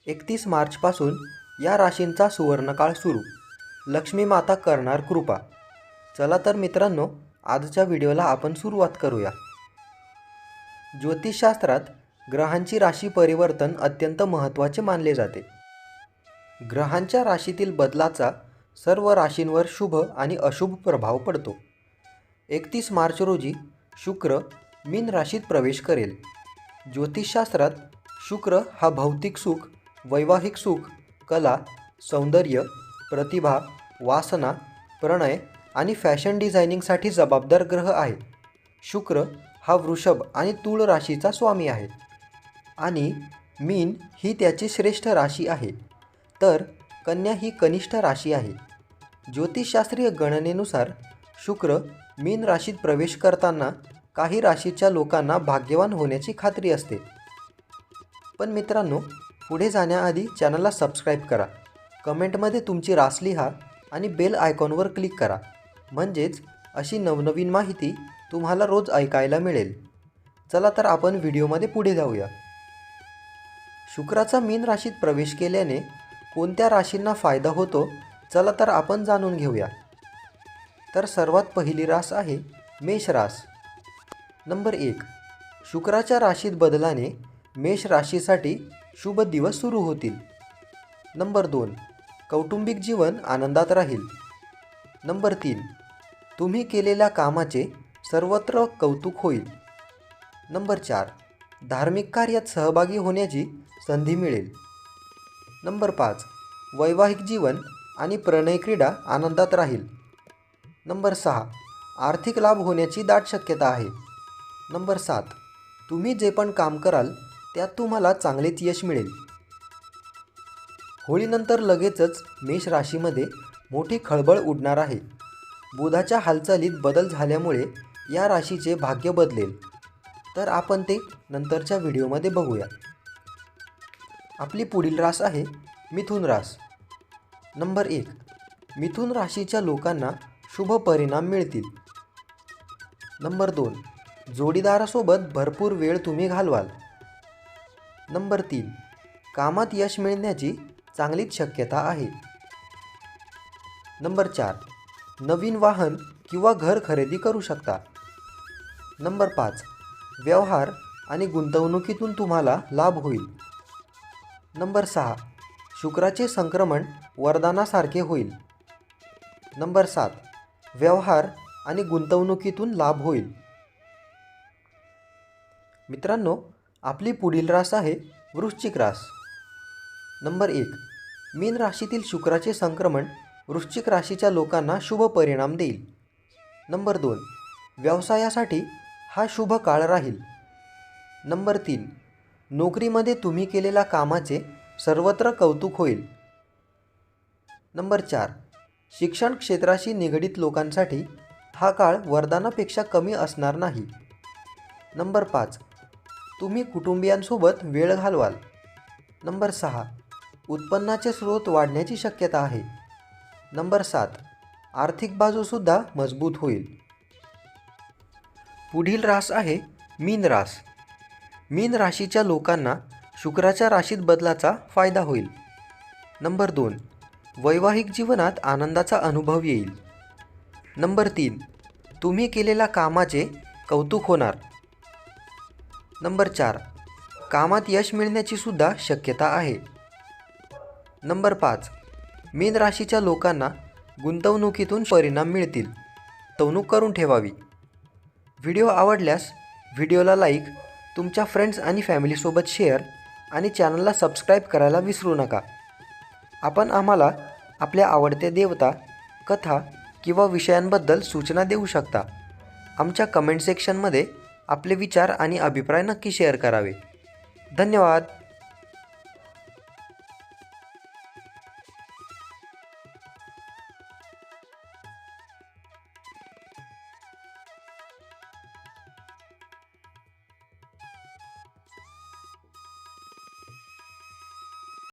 31 मार्चपासून या राशींचा सुवर्णकाळ सुरू. लक्ष्मी माता करणार कृपा. चला तर मित्रांनो, आजच्या व्हिडिओला आपण सुरुवात करूया. ज्योतिषशास्त्रात ग्रहांची राशी परिवर्तन अत्यंत महत्त्वाचे मानले जाते. ग्रहांच्या राशीतील बदलाचा सर्व राशींवर शुभ आणि अशुभ प्रभाव पडतो. 31 मार्च रोजी शुक्र मीन राशीत प्रवेश करेल. ज्योतिषशास्त्रात शुक्र हा भौतिक सुख, वैवाहिक सुख, कला, सौंदर्य, प्रतिभा, वासना, प्रणय आणि फॅशन डिझायनिंगसाठी जबाबदार ग्रह आहे. शुक्र हा वृषभ आणि तूळ राशीचा स्वामी आहे आणि मीन ही त्याची श्रेष्ठ राशी आहे, तर कन्या ही कनिष्ठ राशी आहे. ज्योतिषशास्त्रीय गणनेनुसार शुक्र मीन राशीत प्रवेश करताना काही राशीच्या लोकांना भाग्यवान होण्याची खात्री असते. पण मित्रांनो, पुढे जाण्याआधी चॅनलला सबस्क्राईब करा, कमेंटमध्ये तुमची रास लिहा आणि बेल आयकॉनवर क्लिक करा, म्हणजेच अशी नवनवीन माहिती तुम्हाला रोज ऐकायला मिळेल. चला तर आपण व्हिडिओमध्ये पुढे जाऊया. शुक्राचा मीन राशीत प्रवेश केल्याने कोणत्या राशींना फायदा होतो, चला तर आपण जाणून घेऊया. तर सर्वात पहिली रास आहे मेष रास. नंबर 1. शुक्राच्या राशीत बदलाने मेष राशीसाठी शुभ दिवस सुरू होतील. नंबर 2. कौटुंबिक जीवन आनंदात राहील. नंबर 3. तुम्ही केलेल्या कामाचे सर्वत्र कौतुक होईल. नंबर 4. धार्मिक कार्यात सहभागी होण्याची संधी मिळेल. नंबर 5. वैवाहिक जीवन आणि प्रणय क्रीडा आनंदात राहील. नंबर 6. आर्थिक लाभ होण्याची दाट शक्यता आहे. नंबर 7. तुम्ही जे पण काम कराल त्यात तुम्हाला चांगलेच यश मिळेल. होळीनंतर लगेचच मेष राशीमध्ये मोठी खळबळ उडणार आहे. बुधाच्या हालचालीत बदल झाल्यामुळे या राशीचे भाग्य बदलेल, तर आपण ते नंतरच्या व्हिडिओमध्ये बघूया. आपली पुढील रास आहे मिथुन रास. नंबर 1. मिथुन राशीच्या लोकांना शुभ परिणाम मिळतील. नंबर 2. जोडीदारासोबत भरपूर वेळ तुम्ही घालवाल. नंबर 3. कामात यश मिळण्याची चांगलीच शक्यता आहे. नंबर 4. नवीन वाहन किंवा घर खरेदी करू शकता. नंबर 5. व्यवहार आणि गुंतवणुकीतून तुम्हाला लाभ होईल. नंबर 6. शुक्राचे संक्रमण वरदानासारखे होईल. नंबर 7. व्यवहार आणि गुंतवणुकीतून लाभ होईल. मित्रांनो, आपली पुढील रास आहे वृश्चिक रास. नंबर 1. मीन राशीतील शुक्राचे संक्रमण वृश्चिक राशीच्या लोकांना शुभ परिणाम देईल. नंबर 2. व्यवसायासाठी हा शुभ काळ राहील. नंबर 3. नोकरीमध्ये तुम्ही केलेल्या कामाचे सर्वत्र कौतुक होईल. नंबर 4. शिक्षण क्षेत्राशी निगडित लोकांसाठी हा काळ वरदानापेक्षा कमी असणार नाही. नंबर 5. तुम्ही कुटुंबियांसोबत वेळ घालवाल. नंबर 6. उत्पन्नाचे स्रोत वाढण्याची शक्यता आहे. नंबर 7. आर्थिक बाजूसुद्धा मजबूत होईल. पुढील रास आहे मीन रास. मीन राशीच्या लोकांना शुक्राच्या राशीत बदलाचा फायदा होईल. नंबर 2. वैवाहिक जीवनात आनंदाचा अनुभव येईल. नंबर 3. तुम्ही केलेल्या कामाचे कौतुक होणार. नंबर 4. कामात यश मिळण्याची सुद्धा शक्यता आहे. नंबर 5. मीन राशीच्या लोकांना गुंतवणुकीतून परिणाम मिळतील. गुंतवणूक करून ठेवावी. व्हिडिओ आवडल्यास व्हिडिओला लाईक, तुमच्या फ्रेंड्स आणि फॅमिलीसोबत शेअर आणि चॅनलला सबस्क्राईब करायला विसरू नका. आपण आम्हाला आपल्या आवडत्या देवता, कथा किंवा विषयांबद्दल सूचना देऊ शकता. आमच्या कमेंट सेक्शनमध्ये आपले विचार आणि अभिप्राय नक्की शेअर करावे. धन्यवाद.